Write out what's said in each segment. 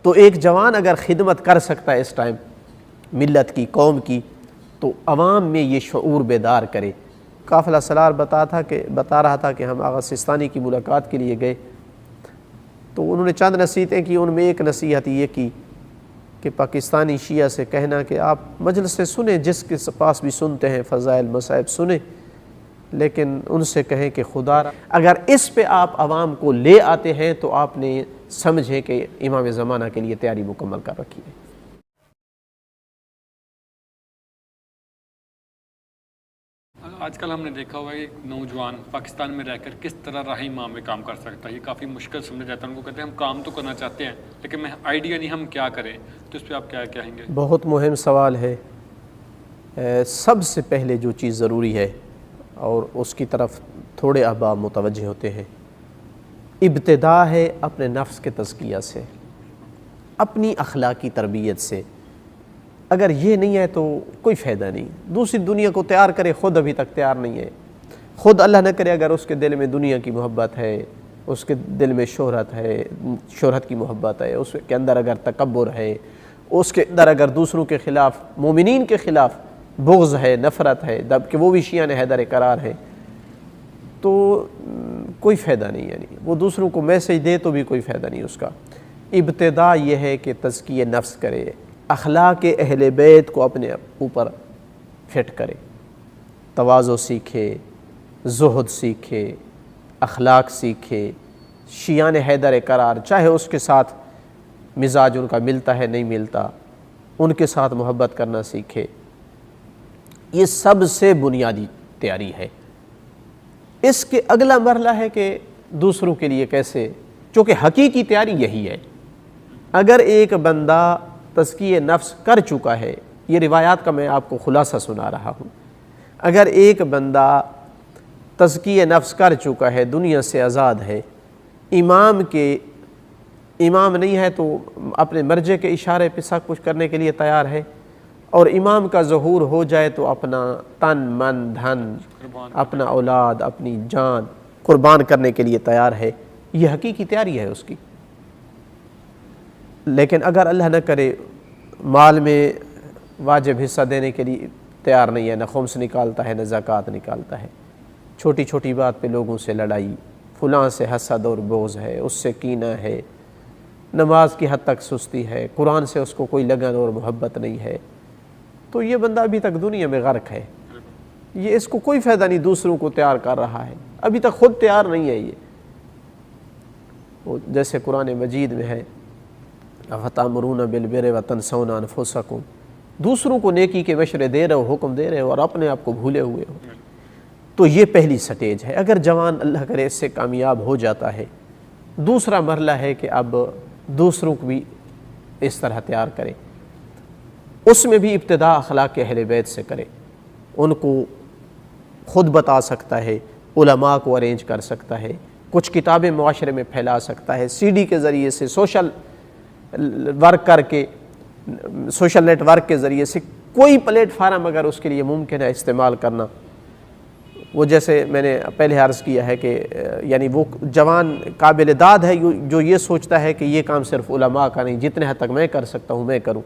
تو ایک جوان اگر خدمت کر سکتا ہے اس ٹائم ملت کی، قوم کی، تو عوام میں یہ شعور بیدار کرے۔ قافلہ سالار بتا رہا تھا کہ ہم آغا سستانی کی ملاقات کے لیے گئے تو انہوں نے چند نصیحتیں کی، ان میں ایک نصیحت یہ کی کہ پاکستانی شیعہ سے کہنا کہ آپ مجلس سے سنیں، جس کے پاس بھی سنتے ہیں فضائل مصائب سنیں، لیکن ان سے کہیں کہ خدا اگر اس پہ آپ عوام کو لے آتے ہیں تو آپ نے سمجھیں کہ امام زمانہ کے لیے تیاری مکمل کر رکھی ہے۔ آج کل ہم نے دیکھا ہوا ہے کہ نوجوان پاکستان میں رہ کر کس طرح راہ امام میں کام کر سکتا ہے، یہ کافی مشکل سمجھا جاتا ہے۔ ان کو کہتے ہیں ہم کام تو کرنا چاہتے ہیں لیکن میں آئیڈیا نہیں ہم کیا کریں، تو اس پہ آپ کیا کہیں گے؟ بہت مہم سوال ہے۔ سب سے پہلے جو چیز ضروری ہے اور اس کی طرف تھوڑے احباب متوجہ ہوتے ہیں، ابتدا ہے اپنے نفس کے تزکیہ سے، اپنی اخلاقی تربیت سے۔ اگر یہ نہیں ہے تو کوئی فائدہ نہیں۔ دوسری دنیا کو تیار کرے، خود ابھی تک تیار نہیں ہے۔ خود اللہ نہ کرے اگر اس کے دل میں دنیا کی محبت ہے، اس کے دل میں شہرت ہے، شہرت کی محبت ہے، اس کے اندر اگر تکبر ہے، اس کے اندر اگر دوسروں کے خلاف، مومنین کے خلاف بغض ہے، نفرت ہے، کہ وہ بھی شیعہ حیدر قرار ہے، تو کوئی فائدہ نہیں۔ یعنی وہ دوسروں کو میسج دے تو بھی کوئی فائدہ نہیں اس کا۔ ابتدا یہ ہے کہ تزکیہ نفس کرے، اخلاق اہل بیت کو اپنے اوپر فٹ کرے، تواضع سیکھے، زہد سیکھے، اخلاق سیکھے، شیعہ حیدر قرار، چاہے اس کے ساتھ مزاج ان کا ملتا ہے نہیں ملتا، ان کے ساتھ محبت کرنا سیکھے۔ یہ سب سے بنیادی تیاری ہے۔ اس کے اگلا مرحلہ ہے کہ دوسروں کے لیے کیسے، چونکہ حقیقی تیاری یہی ہے۔ اگر ایک بندہ تزکیہ نفس کر چکا ہے، یہ روایات کا میں آپ کو خلاصہ سنا رہا ہوں، اگر ایک بندہ تزکیہ نفس کر چکا ہے، دنیا سے آزاد ہے، امام نہیں ہے تو اپنے مرجع کے اشارے پہ سب کچھ کرنے کے لیے تیار ہے، اور امام کا ظہور ہو جائے تو اپنا تن من دھن، اپنا اولاد، اپنی جان قربان کرنے کے لیے تیار ہے، یہ حقیقی تیاری ہے اس کی۔ لیکن اگر اللہ نہ کرے مال میں واجب حصہ دینے کے لیے تیار نہیں ہے، نہ خمس نکالتا ہے، نہ زکوٰۃ نکالتا ہے، چھوٹی چھوٹی بات پہ لوگوں سے لڑائی، فلاں سے حسد اور بغض ہے، اس سے کینہ ہے، نماز کی حد تک سستی ہے، قرآن سے اس کو کوئی لگن اور محبت نہیں ہے، تو یہ بندہ ابھی تک دنیا میں غرق ہے۔ یہ اس کو کوئی فائدہ نہیں، دوسروں کو تیار کر رہا ہے، ابھی تک خود تیار نہیں ہے۔ یہ جیسے قرآن مجید میں ہے اَفَتَأْمُرُونَ بِالْبِرِّ وَتَنْسَوْنَ أَنفُسَكُمْ، دوسروں کو نیکی کے مشورے دے رہے ہو، حکم دے رہے ہو، اور اپنے آپ کو بھولے ہوئے ہو۔ تو یہ پہلی سٹیج ہے۔ اگر جوان اللہ کرے اس سے کامیاب ہو جاتا ہے، دوسرا مرحلہ ہے کہ اب دوسروں کو بھی اس طرح تیار کرے۔ اس میں بھی ابتدا اخلاق اہل بیت سے کرے، ان کو خود بتا سکتا ہے، علماء کو ارینج کر سکتا ہے، کچھ کتابیں معاشرے میں پھیلا سکتا ہے، سی ڈی کے ذریعے سے، سوشل ورک کر کے، سوشل نیٹ ورک کے ذریعے سے کوئی پلیٹ فارم اگر اس کے لیے ممکن ہے استعمال کرنا۔ وہ جیسے میں نے پہلے عرض کیا ہے کہ یعنی وہ جوان قابل داد ہے جو یہ سوچتا ہے کہ یہ کام صرف علماء کا نہیں، جتنے حد تک میں کر سکتا ہوں میں کروں۔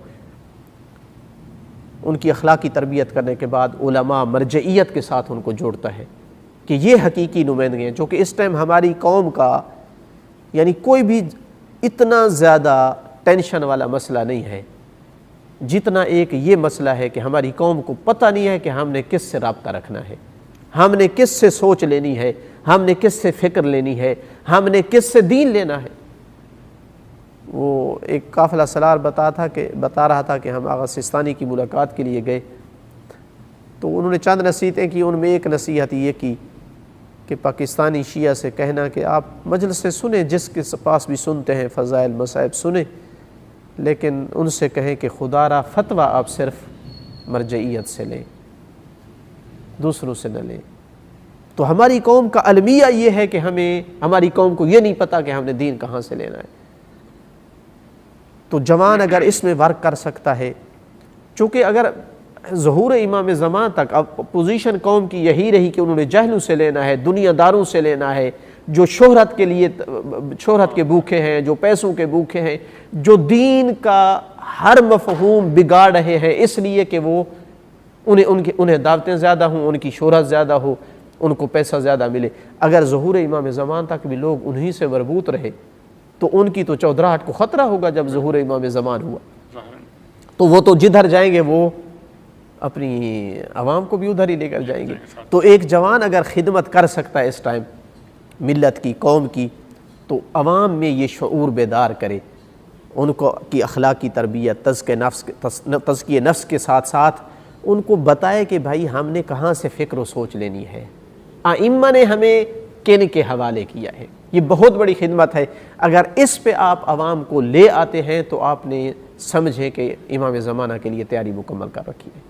ان کی اخلاقی تربیت کرنے کے بعد علماء مرجعیت کے ساتھ ان کو جوڑتا ہے کہ یہ حقیقی نمائندگی ہیں، جو کہ اس ٹائم ہماری قوم کا یعنی کوئی بھی اتنا زیادہ ٹینشن والا مسئلہ نہیں ہے جتنا ایک یہ مسئلہ ہے کہ ہماری قوم کو پتہ نہیں ہے کہ ہم نے کس سے رابطہ رکھنا ہے، ہم نے کس سے سوچ لینی ہے، ہم نے کس سے فکر لینی ہے، ہم نے کس سے دین لینا ہے۔ وہ ایک قافلہ سالار بتا رہا تھا کہ ہم آغا سستانی کی ملاقات کے لیے گئے تو انہوں نے چند نصیحتیں کی، ان میں ایک نصیحت یہ کی کہ پاکستانی شیعہ سے کہنا کہ آپ مجلس سے سنیں، جس کے پاس بھی سنتے ہیں فضائل مصائب سنیں، لیکن ان سے کہیں کہ خدا را فتویٰ آپ صرف مرجعیت سے لیں، دوسروں سے نہ لیں۔ تو ہماری قوم کا المیہ یہ ہے کہ ہماری قوم کو یہ نہیں پتہ کہ ہم نے دین کہاں سے لینا ہے۔ تو جوان اگر اس میں ورک کر سکتا ہے، چونکہ اگر ظہور امام زمان تک اب پوزیشن قوم کی یہی رہی کہ انہوں نے جہلوں سے لینا ہے، دنیا داروں سے لینا ہے، جو شہرت کے لیے شہرت کے بھوکے ہیں، جو پیسوں کے بھوکے ہیں، جو دین کا ہر مفہوم بگاڑ رہے ہیں اس لیے کہ وہ انہیں دعوتیں زیادہ ہوں، ان کی شہرت زیادہ ہو، ان کو پیسہ زیادہ ملے۔ اگر ظہور امام زمان تک بھی لوگ انہی سے مربوط رہے تو ان کی تو چودراہٹ کو خطرہ ہوگا جب ظہور امام زمان ہوا، تو وہ تو جدھر جائیں گے وہ اپنی عوام کو بھی ادھر ہی لے کر جائیں گے۔ تو ایک جوان اگر خدمت کر سکتا ہے اس ٹائم ملت کی، قوم کی، تو عوام میں یہ شعور بیدار کرے، ان کو کی اخلاقی تربیت، تزکیہ نفس کے ساتھ ساتھ ان کو بتائے کہ بھائی ہم نے کہاں سے فکر و سوچ لینی ہے، ائمہ نے ہمیں کن کے حوالے کیا ہے۔ یہ بہت بڑی خدمت ہے، اگر اس پہ آپ عوام کو لے آتے ہیں تو آپ نے سمجھے کہ امام زمانہ کے لیے تیاری مکمل کر رکھی ہے۔